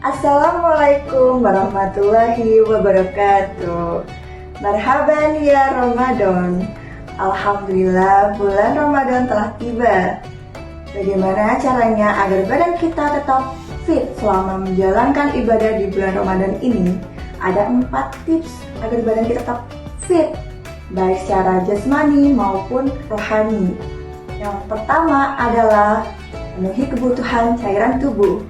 Assalamualaikum warahmatullahi wabarakatuh. Marhaban ya Ramadan. Alhamdulillah bulan Ramadan telah tiba. Bagaimana caranya agar badan kita tetap fit selama menjalankan ibadah di bulan Ramadan ini? Ada 4 tips agar badan kita tetap fit, baik secara jasmani maupun rohani. Yang pertama adalah penuhi kebutuhan cairan tubuh.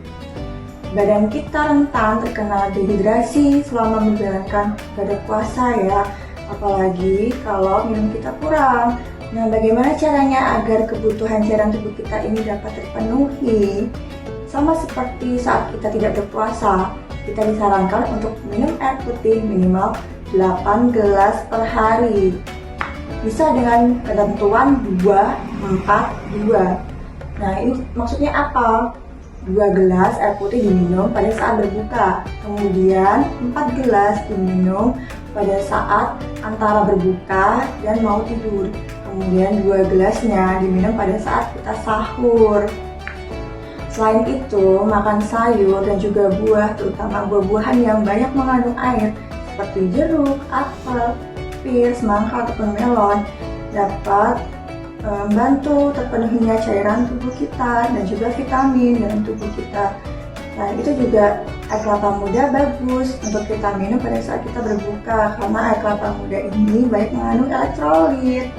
Badan kita rentan terkena dehidrasi selama menjalankan ibadah puasa ya, apalagi kalau minum kita kurang. Nah, bagaimana caranya agar kebutuhan cairan tubuh kita ini dapat terpenuhi? Sama seperti saat kita tidak berpuasa, kita disarankan untuk minum air putih minimal 8 gelas per hari. Bisa dengan ketentuan 2-4-2. Nah, ini maksudnya apa? 2 gelas air putih diminum pada saat berbuka, kemudian 4 gelas diminum pada saat antara berbuka dan mau tidur, kemudian 2 gelasnya diminum pada saat kita sahur. Selain itu, makan sayur dan juga buah, terutama buah-buahan yang banyak mengandung air seperti jeruk, apel, pir, semangka ataupun melon dapat membantu terpenuhinya cairan tubuh kita dan juga vitamin dalam tubuh kita. Nah, itu juga air kelapa muda bagus untuk kita minum pada saat kita berbuka karena air kelapa muda ini banyak mengandung elektrolit.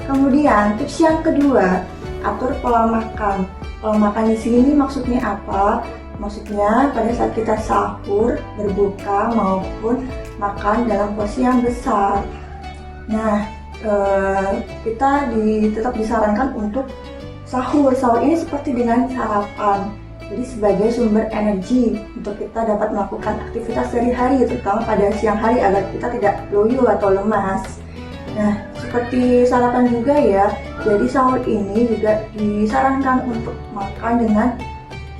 Kemudian tips yang kedua, atur pola makan. Pola makan di sini maksudnya apa? Maksudnya pada saat kita sahur, berbuka maupun makan dalam porsi yang besar. Nah, kita tetap disarankan untuk sahur. Sahur ini seperti dengan sarapan, jadi sebagai sumber energi untuk kita dapat melakukan aktivitas sehari-hari, terutama pada siang hari agar kita tidak loyo atau lemas. Nah, seperti sarapan juga ya, jadi sahur ini juga disarankan untuk makan dengan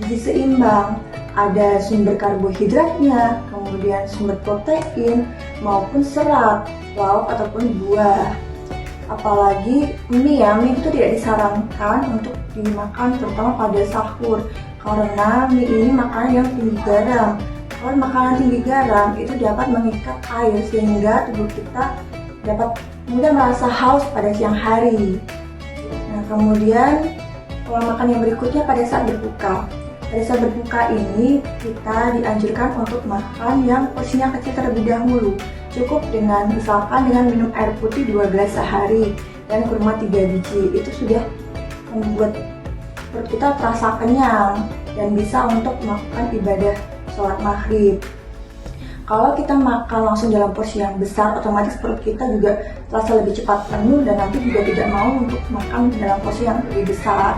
gizi seimbang. Ada sumber karbohidratnya, kemudian sumber protein maupun serat, lauk ataupun buah. Apalagi mie itu tidak disarankan untuk dimakan terutama pada sahur karena mie ini makanan yang tinggi garam. Kalau makanan tinggi garam itu dapat mengikat air sehingga tubuh kita dapat mudah merasa haus pada siang hari. Nah, kemudian pola makan yang berikutnya pada saat berbuka. Pada saat berbuka ini kita dianjurkan untuk makan yang porsinya kecil terlebih dahulu. Cukup dengan misalkan dengan minum air putih 2 gelas sehari dan kurma 3 biji, itu sudah membuat perut kita terasa kenyang dan bisa untuk melakukan ibadah sholat maghrib. Kalau kita makan langsung dalam porsi yang besar, otomatis perut kita juga terasa lebih cepat penuh dan nanti juga tidak mau untuk makan dalam porsi yang lebih besar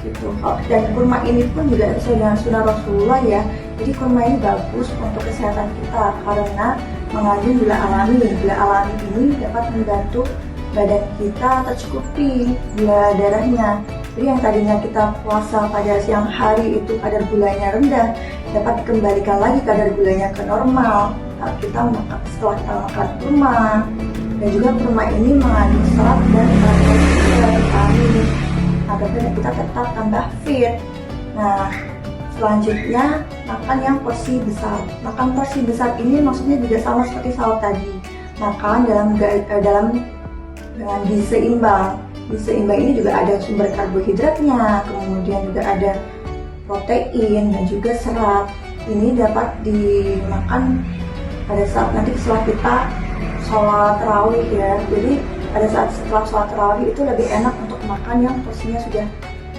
gitu. Dan kurma ini pun juga sesuai dengan sunnah Rasulullah ya. Jadi kurma ini bagus untuk kesehatan kita karena mengandung gula alami. Gula alami ini dapat membantu badan kita tercukupi gula darahnya. Jadi yang tadinya kita puasa pada siang hari itu kadar gulanya rendah, dapat dikembalikan lagi kadar gulanya ke normal setelah kita makan kurma. Dan juga kurma ini mengandung serat dan vitamin agar badan kita tetap tambah fit. Nah, selanjutnya makan yang porsi besar. Makan porsi besar ini maksudnya juga sama seperti sahur tadi. Makan dengan gizi seimbang. Gizi seimbang ini juga ada sumber karbohidratnya, kemudian juga ada protein dan juga serat. Ini dapat dimakan pada saat nanti setelah kita sholat tarawih ya. Jadi pada saat setelah sholat tarawih itu lebih enak untuk makan yang porsinya sudah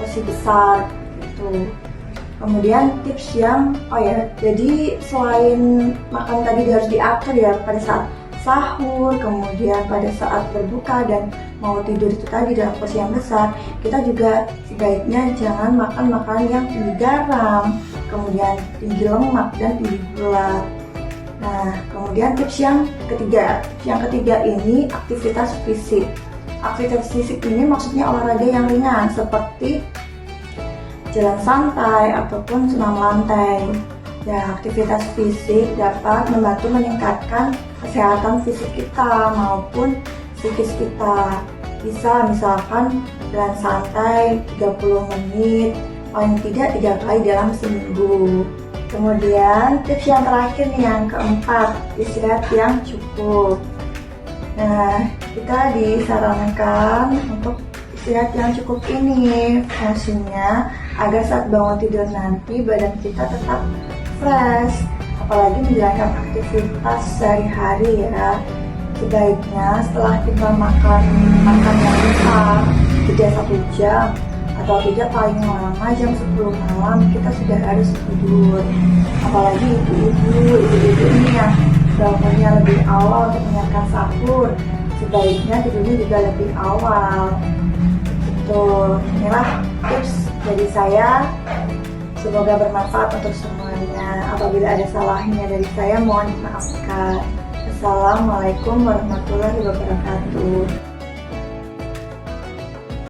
porsi besar gitu. Kemudian tips yang jadi selain makan tadi harus diatur ya pada saat sahur, kemudian pada saat berbuka dan mau tidur itu tadi dalam porsi yang besar, kita juga sebaiknya jangan makan makanan yang tinggi garam, kemudian tinggi lemak dan tinggi gula. Nah, kemudian tips yang ketiga. Yang ketiga ini aktivitas fisik. Aktivitas fisik ini maksudnya olahraga yang ringan seperti jalan santai ataupun senam lantai. Ya, aktivitas fisik dapat membantu meningkatkan kesehatan fisik kita maupun psikis kita. Bisa misalkan jalan santai 30 menit, paling tidak 3 kali dalam seminggu. Kemudian tips yang terakhir nih, yang keempat, istirahat yang cukup. Nah, kita disarankan untuk istirahat yang cukup ini fungsinya agar saat bangun tidur nanti badan kita tetap fresh, apalagi menjalankan aktivitas sehari-hari ya. Sebaiknya setelah kita makan yang besar, jeda 1 jam atau tidak paling lama jam 10 malam kita sudah harus tidur. Apalagi ibu-ibu ini yang bangunnya lebih awal untuk menyiapkan sahur, sebaiknya tidurnya juga lebih awal. Inilah tips dari saya, semoga bermanfaat untuk semuanya. Apabila ada salahnya dari saya, mohon dimaafkan. Assalamualaikum warahmatullahi wabarakatuh.